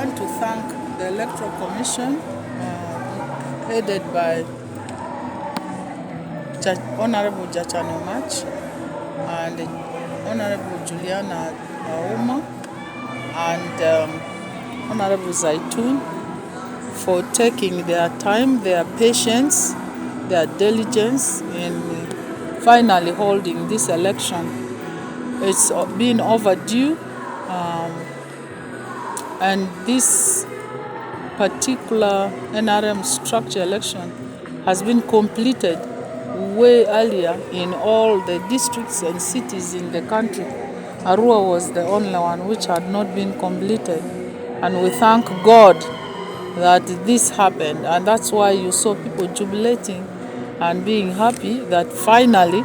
want to thank the Electoral Commission, headed by Honorable Jachano Mach and Honorable Juliana Auma and Honorable Zaitun for taking their time, their patience, their diligence in finally holding this election. It's been overdue, and this particular NRM structure election has been completed way earlier in all the districts and cities in the country. Arua was the only one which had not been completed, and we thank God that this happened, and that's why you saw people jubilating and being happy that finally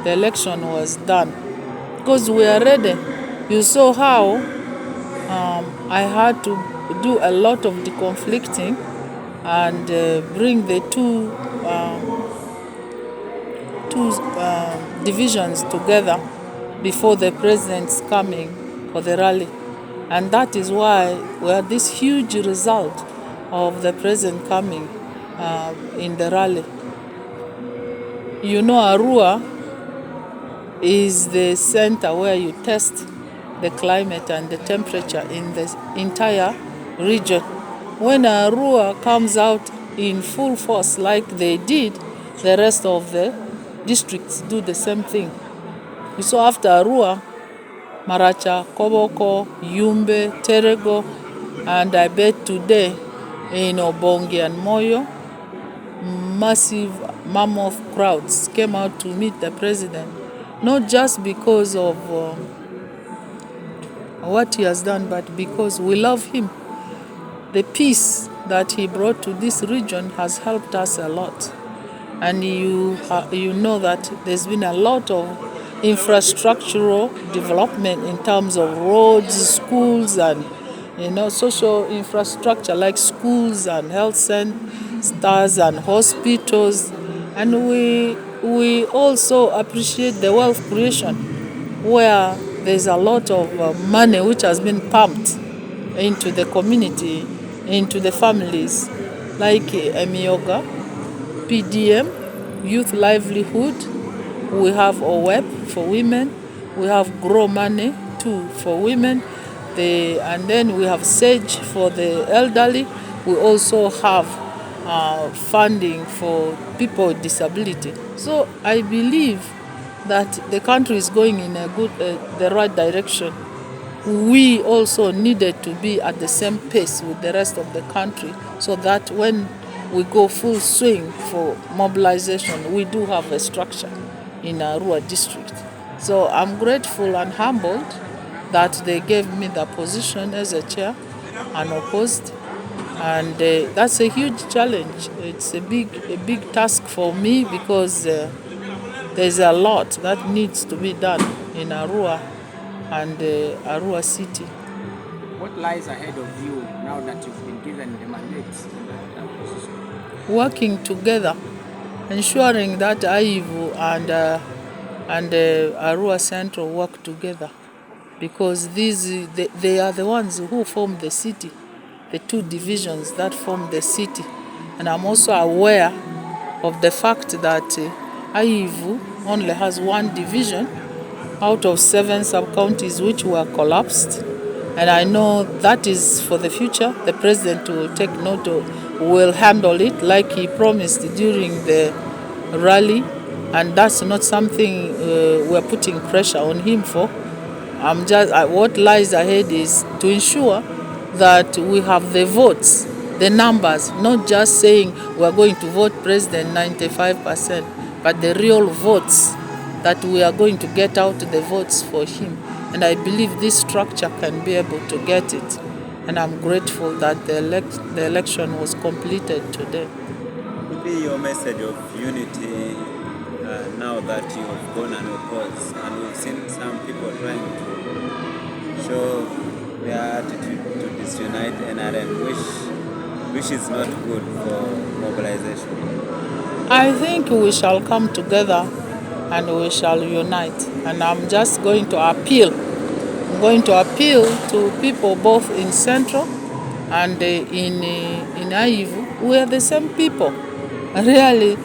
the election was done, because we are ready. You saw how I had to do a lot of deconflicting and bring the two divisions together before the president's coming for the rally. And that is why we had this huge result of the president coming in the rally. You know, Arua is the center where you test the climate and the temperature in the entire region. When Arua comes out in full force like they did, the rest of the districts do the same thing. So after Arua, Maracha, Koboko, Yumbe, Terego, and I bet today in Obongi and Moyo, massive mammoth crowds came out to meet the president, not just because of what he has done, but because we love him. The peace that he brought to this region has helped us a lot. And you know that there's been a lot of infrastructural development in terms of roads, schools, and social infrastructure like schools and health centers and hospitals. And we also appreciate the wealth creation, where there's a lot of money which has been pumped into the community, into the families, like Emioga, PDM, youth livelihood. We have OWEP for women. We have Grow Money too for women. And then we have SAGE for the elderly. We also have funding for people with disability. So I believe that the country is going in the right direction. We also needed to be at the same pace with the rest of the country, so that when we go full swing for mobilization, we do have a structure in Arua district. So I'm grateful and humbled that they gave me the position as a chair, unopposed, and that's a huge challenge. It's a big task for me, because there's a lot that needs to be done in Arua and Arua city. What lies ahead of you now that you've been given the mandate in that position? Working together, ensuring that Aivu and Arua Central work together, because they are the ones who form the city, the two divisions that form the city. And I'm also aware of the fact that Aivu only has one division out of 7 sub-counties which were collapsed. And I know that is for the future. The president will take note of, will handle it like he promised during the rally. And that's not something we're putting pressure on him for. What lies ahead is to ensure that we have the votes, the numbers, not just saying we're going to vote president 95%, but the real votes, that we are going to get out the votes for him. And I believe this structure can be able to get it. And I'm grateful that the election was completed today. What would be your message of unity now that you have gone unopposed? And we've seen some people trying to show their attitude to disunite NRM, which is not good for mobilization. I think we shall come together and we shall unite. And I'm just going to appeal. I'm going to appeal to people both in Central And in Aivu, we are the same people. Really,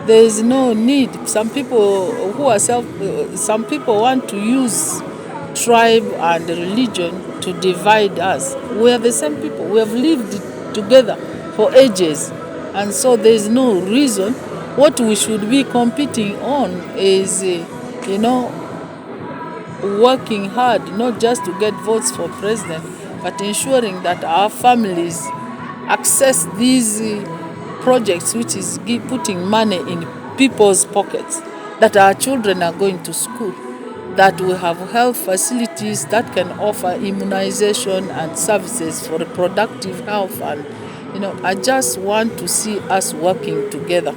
there is no need. Some people some people want to use tribe and religion to divide us. We are the same people. We have lived together for ages, and so there is no reason. What we should be competing on is, working hard, not just to get votes for president, but ensuring that our families access these projects, which is putting money in people's pockets, that our children are going to school, that we have health facilities that can offer immunization and services for reproductive health. And I just want to see us working together.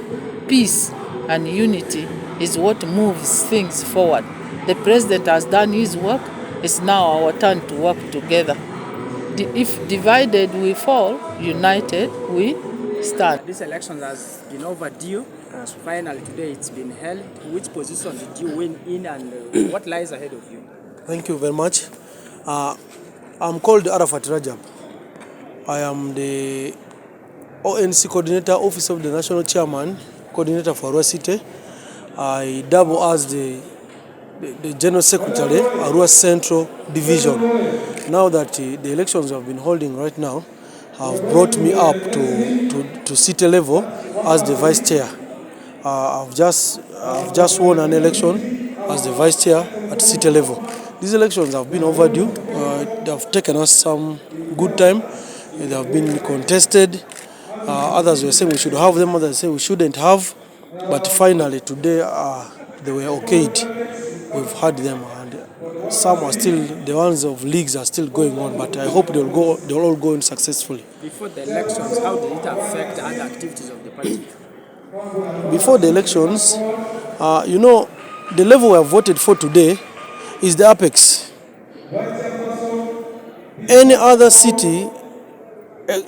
Peace and unity is what moves things forward. The president has done his work. It's now our turn to work together. If divided we fall, united we stand. This election has been overdue. Finally, today it's been held. Which position did you win in, and what lies ahead of you? Thank you very much. I'm called Arafat Rajab. I am the ONC coordinator, Office of the National Chairman, coordinator for Arua City. I double as the General Secretary, Arua Central Division. Now that the elections have been holding right now, have brought me up to city level as the Vice Chair. I've just won an election as the Vice Chair at city level. These elections have been overdue. They have taken us some good time. They have been contested. Others were saying we should have them, others say we shouldn't have. But finally today they were okayed. We've had them, and some are still, the ones of leagues are still going on, but I hope they'll all go in successfully. Before the elections, how did it affect other activities of the party? Before the elections, the level we have voted for today is the apex. Any other city,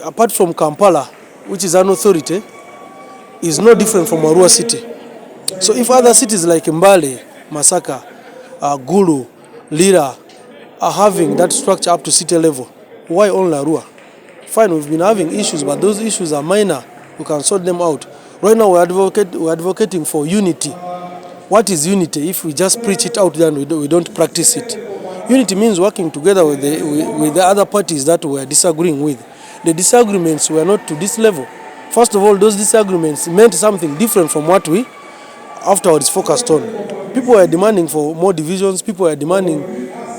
apart from Kampala, which is an authority, is no different from Arua City. So if other cities like Mbale, Masaka, Gulu, Lira are having that structure up to city level, why only Arua? Fine, we've been having issues, but those issues are minor. We can sort them out. Right now we're advocating for unity. What is unity? If we just preach it out there and we don't practice it. Unity means working together with the other parties that we are disagreeing with. The disagreements were not to this level. First of all, those disagreements meant something different from what we afterwards focused on. People were demanding for more divisions. People were demanding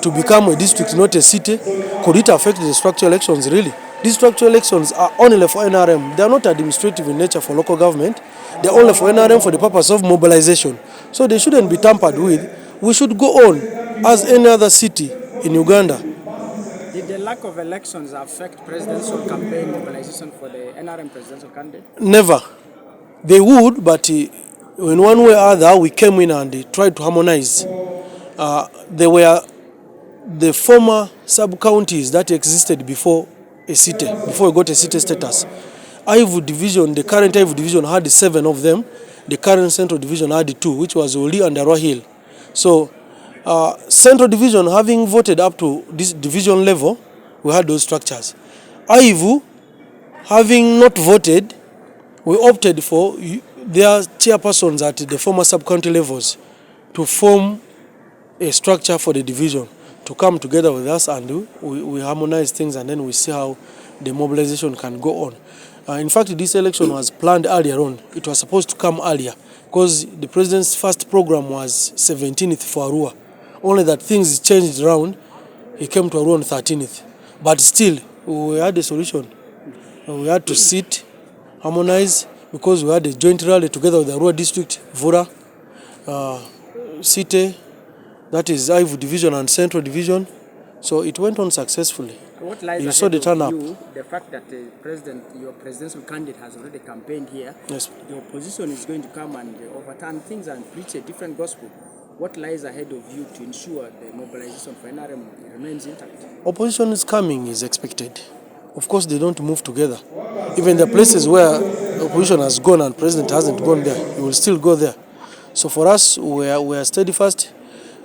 to become a district, not a city. Could it affect the structural elections, really? These structural elections are only for NRM. They are not administrative in nature for local government. They are only for NRM for the purpose of mobilization. So they shouldn't be tampered with. We should go on as any other city in Uganda. Did the lack of elections affect presidential campaign mobilization for the NRM presidential candidate? Never. They would, but in one way or other, we came in and tried to harmonize. They were the former sub-counties that existed before a city, before we got a city status. Aivu division, the current Aivu division had 7 of them. The current Central division had 2, which was Oli and Arua Hill. So, Central division having voted up to this division level, we had those structures. Aivu, having not voted, we opted for their chairpersons at the former sub-county levels to form a structure for the division, to come together with us, and we harmonize things, and then we see how the mobilization can go on. In fact, this election was planned earlier on. It was supposed to come earlier because the president's first program was 17th for Arua. Only that things changed around. He came to Arua on 13th. But still, we had a solution. We had to sit, harmonize, because we had a joint rally together with the Arua district, Vura, City, that is Aivu division and Central division. So it went on successfully. What lies you saw the turn up. The fact that your presidential candidate has already campaigned here, yes. The opposition is going to come and overturn things and preach a different gospel. What lies ahead of you to ensure the mobilization for NRM remains intact? Opposition is coming, is expected. Of course, they don't move together. Even the places where opposition has gone and president hasn't gone there, he will still go there. So for us, we are steadfast.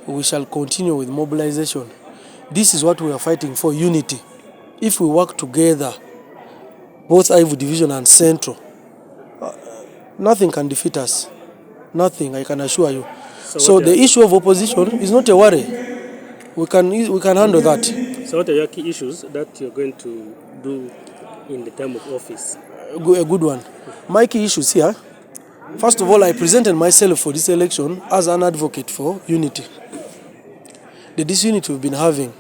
We shall continue with mobilization. This is what we are fighting for, unity. If we work together, both Ivory Division and Central. Nothing can defeat us. Nothing, I can assure you. So the issue of opposition is not a worry. We can handle that. So what are your key issues that you're going to do in the term of office? A good one. My key issues here, first of all, I presented myself for this election as an advocate for unity. The disunity we've been having,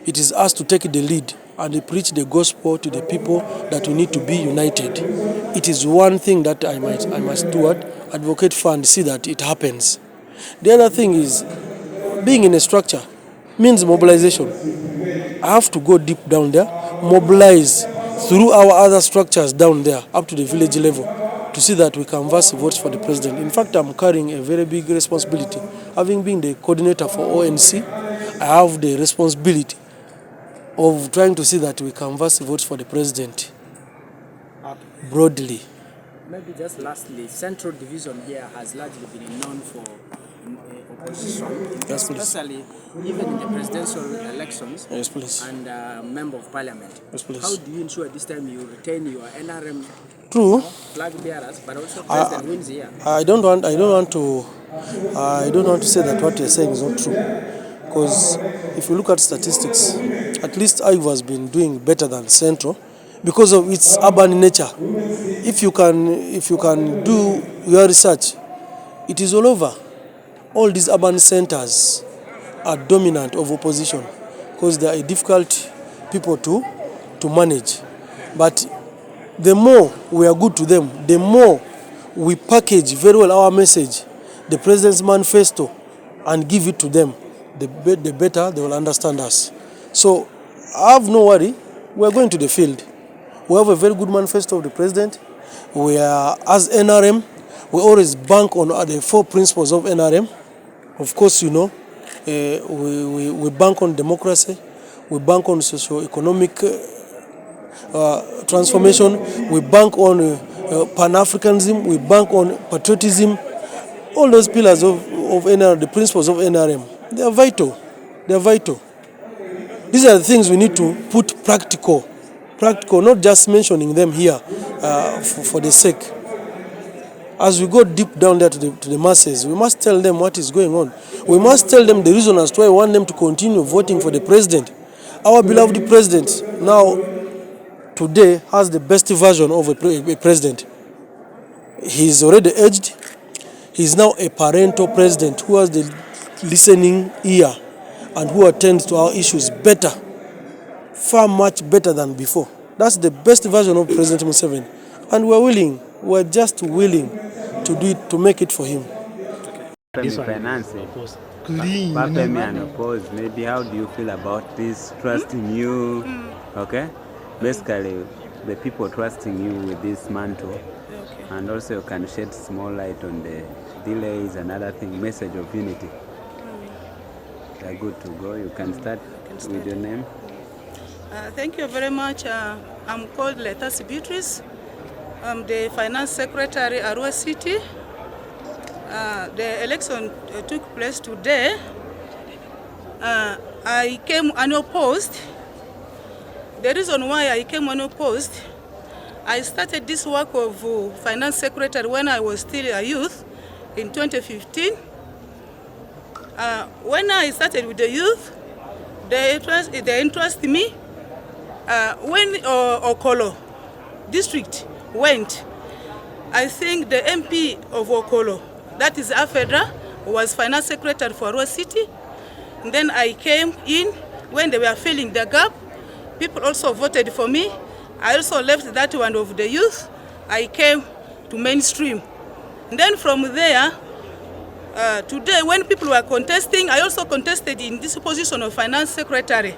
it is us to take the lead and preach the gospel to the people that we need to be united. It is one thing that I must do, advocate for and see that it happens. The other thing is, being in a structure means mobilization. I have to go deep down there, mobilize through our other structures down there up to the village level to see that we canvass votes for the president. In fact, I'm carrying a very big responsibility. Having been the coordinator for ONC, I have the responsibility of trying to see that we canvass votes for the president broadly. Maybe just lastly, Central Division here has largely been known for opposition, Yes, please. especially even in the presidential elections. Yes, please. And member of parliament. Yes, please. How do you ensure this time you retain your NRM True. flag bearers, but also president wins here? I don't want to say that what you're saying is not true, because if you look at statistics, at least Ivory has been doing better than Central because of its urban nature. If you can do your research, it is all over. All these urban centers are dominant of opposition because they are difficult people to manage. But the more we are good to them, the more we package very well our message, the president's manifesto, and give it to them, the better they will understand us. So I have no worry. We are going to the field. We have a very good manifesto of the president. We are, as NRM, we always bank on the 4 principles of NRM. Of course, you know, we bank on democracy, we bank on socio-economic transformation, we bank on Pan-Africanism, we bank on patriotism. All those pillars of NRM, the principles of NRM, they are vital. They are vital. These are the things we need to put practical, not just mentioning them here for the sake. As we go deep down there to the masses, we must tell them what is going on. We must tell them the reason as to why we want them to continue voting for the president. Our beloved president now, today, has the best version of a president. He is already aged. He is now a parental president who has the listening ear and who attends to our issues better, far much better than before. That's the best version of President Museveni. And we're just willing to do it, to make it for him. This finance, Unopposed. Maybe how do you feel about this trusting you? Okay, basically the people trusting you with this mantle, and also you can shed small light on the delays and other thing. Message of unity. They're good to go. You can start with your name. Thank you very much. I'm called Letas Beatrice. I'm the Finance Secretary, Arua City. The election took place today. I came unopposed. The reason why I came unopposed, I started this work of Finance Secretary when I was still a youth in 2015. When I started with the youth, they entrusted me. When Okolo district went, I think the MP of Okolo, that is Afedra, was Finance Secretary for Arua City. And then I came in when they were filling the gap. People also voted for me. I also left that one of the youth. I came to mainstream. And then from there, today when people were contesting, I also contested in this position of Finance Secretary.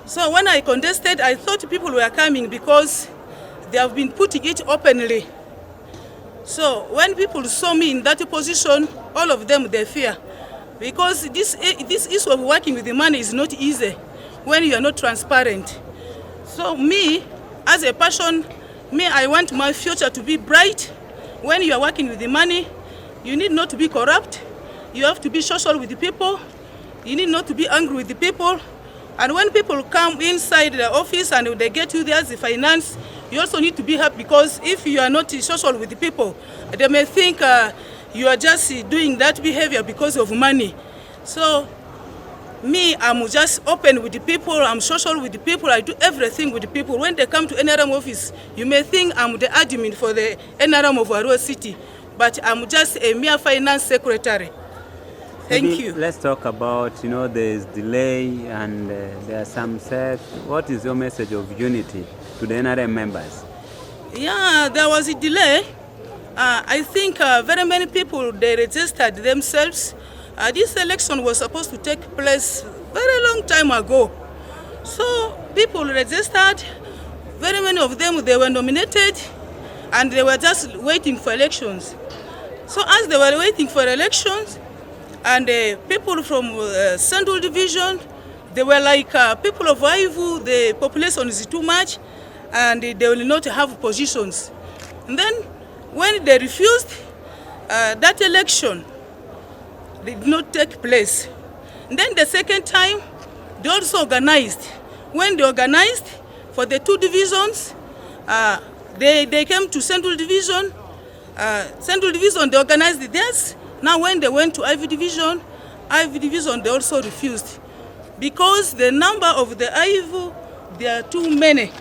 So when I contested, I thought people were coming because they have been putting it openly. So when people saw me in that position, all of them, they fear. Because this issue of working with the money is not easy when you are not transparent. So me, as a person, I want my future to be bright. When you are working with the money, you need not to be corrupt. You have to be social with the people. You need not to be angry with the people. And when people come inside the office and they get you there as the finance, you also need to be happy, because if you are not social with the people, they may think you are just doing that behavior because of money. So me, I'm just open with the people, I'm social with the people, I do everything with the people. When they come to NRM office, you may think I'm the admin for the NRM of Arua City, but I'm just a mere finance secretary. Thank you. Let's talk about, there's delay and there are some sect. What is your message of unity to the NRM members? Yeah, there was a delay. I think very many people, they registered themselves. This election was supposed to take place very long time ago. So people registered, very many of them, they were nominated, and they were just waiting for elections. So as they were waiting for elections, and people from Central Division, they were like, people of Aivu, the population is too much, and they will not have positions. And then when they refused, that election did not take place. And then the second time, they also organized. When they organized for the two divisions, they came to Central Division. Central Division, they organized theirs. Now when they went to Ivy Division, they also refused. Because the number of the Ivy, they are too many.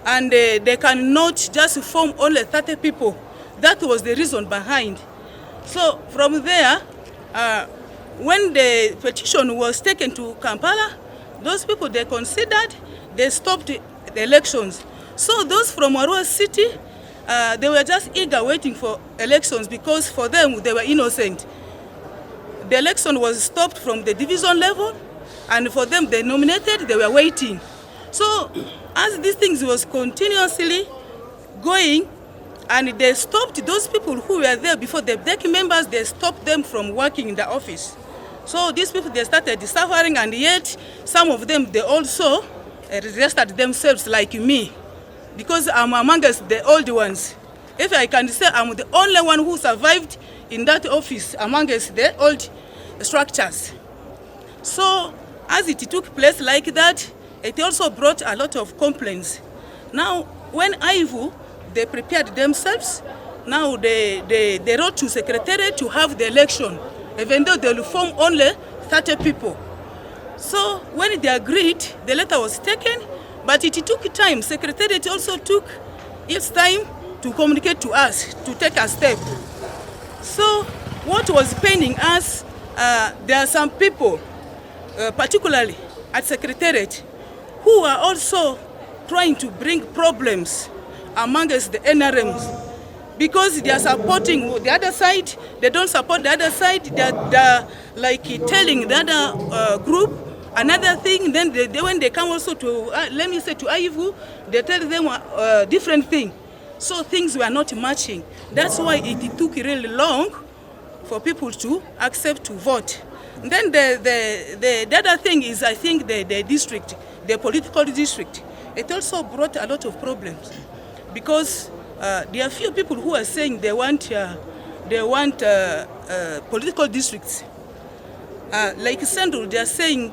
And they cannot just form only 30 people. That was the reason behind. So from there, when the petition was taken to Kampala, those people, they considered, they stopped the elections. So those from Arua City, they were just eager waiting for elections, because for them, they were innocent. The election was stopped from the division level, and for them, they nominated, they were waiting. So as these things was continuously going, and they stopped those people who were there before, the DEC members, they stopped them from working in the office. So these people, they started suffering, and yet some of them, they also registered themselves like me, because I'm amongst the old ones. If I can say, I'm the only one who survived in that office amongst the old structures. So as it took place like that, it also brought a lot of complaints. Now, when Aivu, they prepared themselves, now they wrote to Secretariat to have the election, even though they will form only 30 people. So when they agreed, the letter was taken, but it took time. Secretariat also took its time to communicate to us, to take a step. So what was paining us, there are some people, particularly at Secretariat, who are also trying to bring problems amongst the NRMs, because they are supporting the other side, they don't support the other side, they're like telling the other group another thing, then when they come also to, let me say to Aivu, they tell them different thing. So things were not matching. That's why it took really long for people to accept to vote. And then the other thing is, I think the district, the political district, it also brought a lot of problems, because there are few people who are saying they want political districts. Like Central, they are saying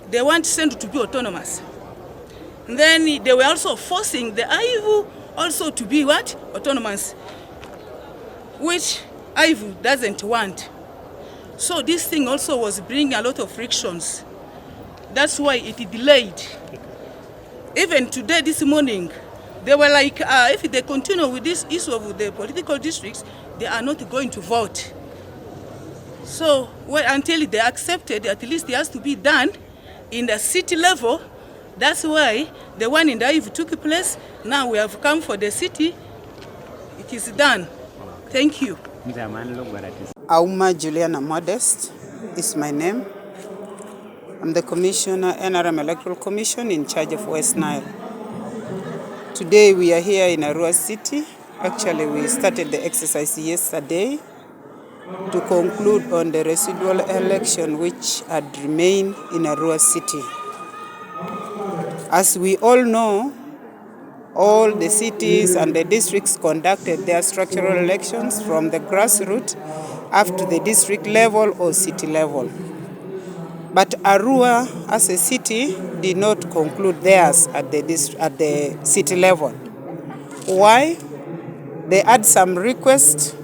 they want Central to be autonomous. And then they were also forcing the Aivu also to be what? Autonomous, which Aivu doesn't want. So this thing also was bringing a lot of frictions. That's why it delayed. Even today, this morning, they were like, if they continue with this issue of the political districts, they are not going to vote. So until they accepted, at least it has to be done in the city level. That's why the one in the Aivu took place. Now we have come for the city. It is done. Thank you. Auma Juliana Modest is my name. I'm the Commissioner, NRM Electoral Commission, in charge of West Nile. Today we are here in Arua City. Actually, we started the exercise yesterday to conclude on the residual election which had remained in Arua City. As we all know, all the cities and the districts conducted their structural elections from the grassroots up to the district level or city level. But Arua, as a city, did not conclude theirs at the city level. Why? They had some requests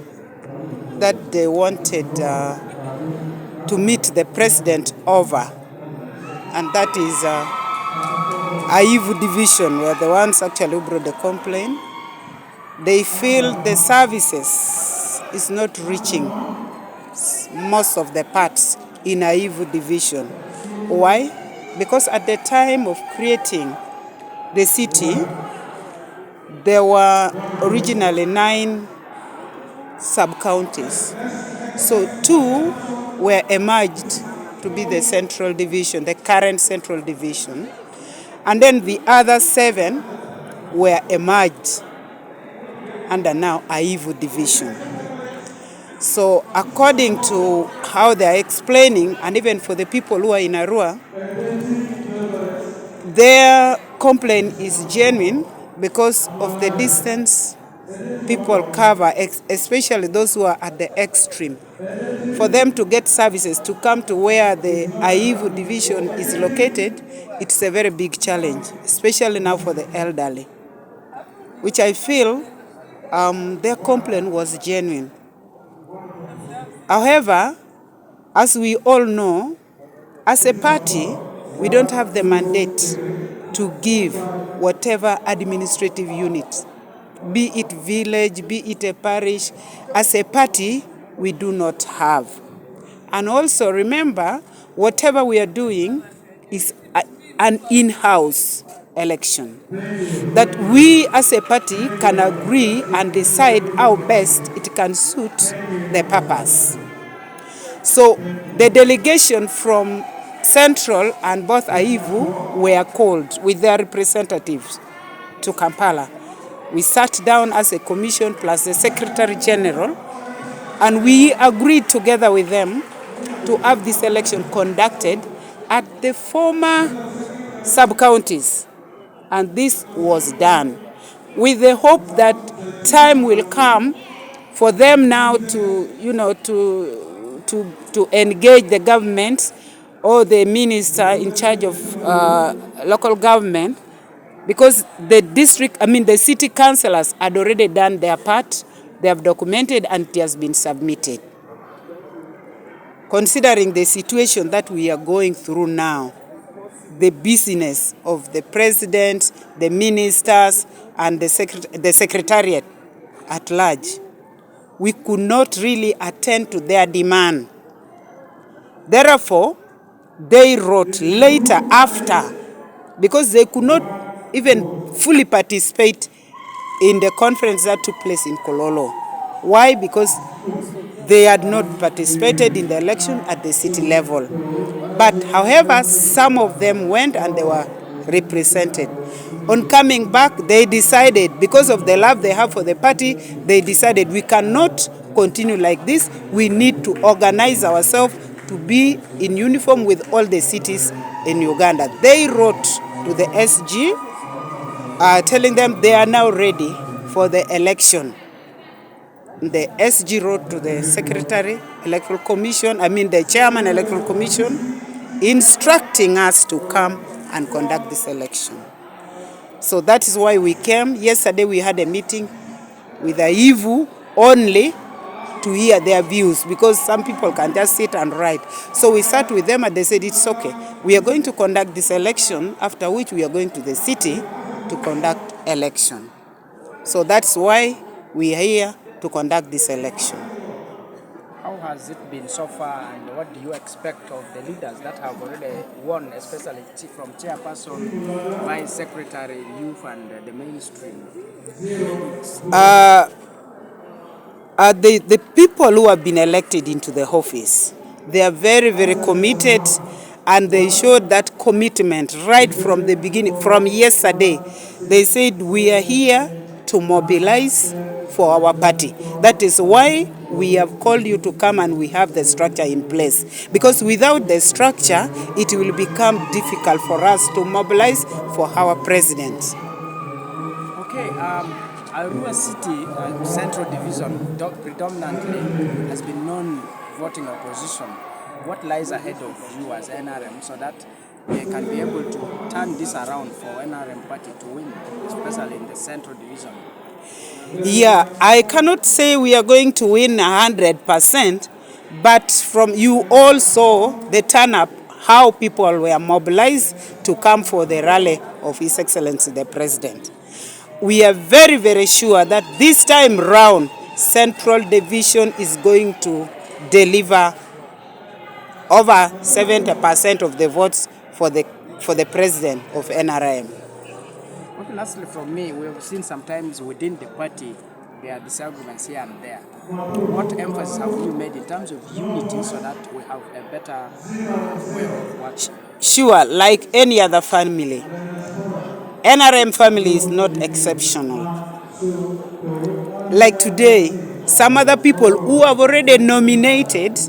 that they wanted to meet the president over, and that is Aivu division, were the ones actually who brought the complaint. They feel the services is not reaching most of the parts in Aivu division. Why? Because at the time of creating the city, there were originally 9 sub-counties. So 2 were emerged to be the central division, the current central division. And then the other 7 were emerged under now Aivu division. So according to how they are explaining, and even for the people who are in Arua, their complaint is genuine because of the distance people cover, especially those who are at the extreme. For them to get services to come to where the Aivu division is located, it's a very big challenge, especially now for the elderly, which I feel their complaint was genuine. However, as we all know, as a party, we don't have the mandate to give whatever administrative unit, be it village, be it a parish. As a party, we do not have. And also remember, whatever we are doing is an in-house election, that we as a party can agree and decide how best it can suit the purpose. So the delegation from Central and both Aivu were called with their representatives to Kampala. We sat down as a commission plus the Secretary General, and we agreed together with them to have this election conducted at the former sub-counties. And this was done with the hope that time will come for them now to engage the government or the minister in charge of local government, because the city councillors had already done their part. They have documented and it has been submitted. Considering the situation that we are going through now, the business of the president, the ministers, and the secretariat at large, we could not really attend to their demand. Therefore, they wrote later after, because they could not even fully participate in the conference that took place in Kololo. Why? Because they had not participated in the election at the city level. But however, some of them went and they were represented. On coming back, they decided, because of the love they have for the party, they decided we cannot continue like this. We need to organize ourselves to be in uniform with all the cities in Uganda. They wrote to the SG telling them they are now ready for the election. The SG wrote to the Secretary, Electoral Commission, the Chairman, Electoral Commission, instructing us to come and conduct this election. So that is why we came. Yesterday we had a meeting with Aivu only to hear their views, because some people can just sit and write. So we sat with them and they said it's okay. We are going to conduct this election, after which we are going to the city to conduct election. So that's why we are here to conduct this election. How has it been so far, and what do you expect of the leaders that have already won, especially from Chairperson, Vice Secretary, Youth, and the mainstream? The people who have been elected into the office, they are very, very committed, and they showed that commitment right from the beginning. From yesterday, they said we are here to mobilize for our party. That is why we have called you to come and we have the structure in place. Because without the structure, it will become difficult for us to mobilize for our president. Okay, Arua City Central Division predominantly has been non-voting opposition. What lies ahead of you as NRM so that they can be able to turn this around for NRM party to win, especially in the Central Division? Yeah, I cannot say we are going to win 100%, but from you all saw the turn up, how people were mobilized to come for the rally of His Excellency the President. We are very, very sure that this time round, Central Division is going to deliver over 70% of the votes for the President of NRM. Okay, lastly from me, we have seen sometimes within the party there are disagreements here and there. What emphasis have you made in terms of unity so that we have a better way of working? Sure, like any other family, NRM family is not exceptional. Like today, some other people who have already nominated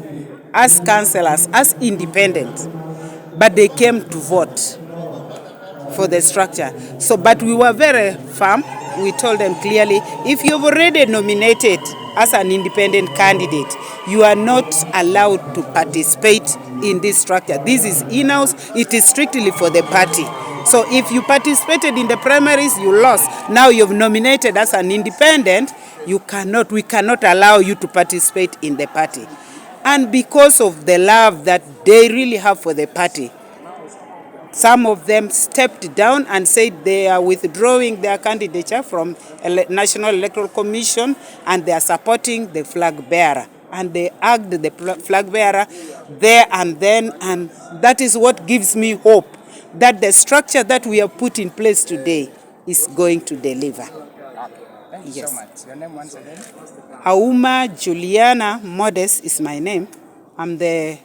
as councillors, as independent, but they came to vote for the structure. So, but we were very firm. We told them clearly, if you've already nominated as an independent candidate, you are not allowed to participate in this structure. This is in-house. It is strictly for the party. So if you participated in the primaries, you lost. Now you've nominated as an independent, we cannot allow you to participate in the party. And because of the love that they really have for the party, some of them stepped down and said they are withdrawing their candidature from National Electoral Commission and they are supporting the flag bearer. And they hugged the flag bearer there and then, and that is what gives me hope that the structure that we have put in place today is going to deliver. Thank you so much. Your name once again? Auma Juliana Modest is my name. I'm the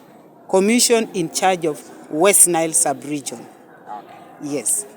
commission in charge of West Nile sub-region. Yes.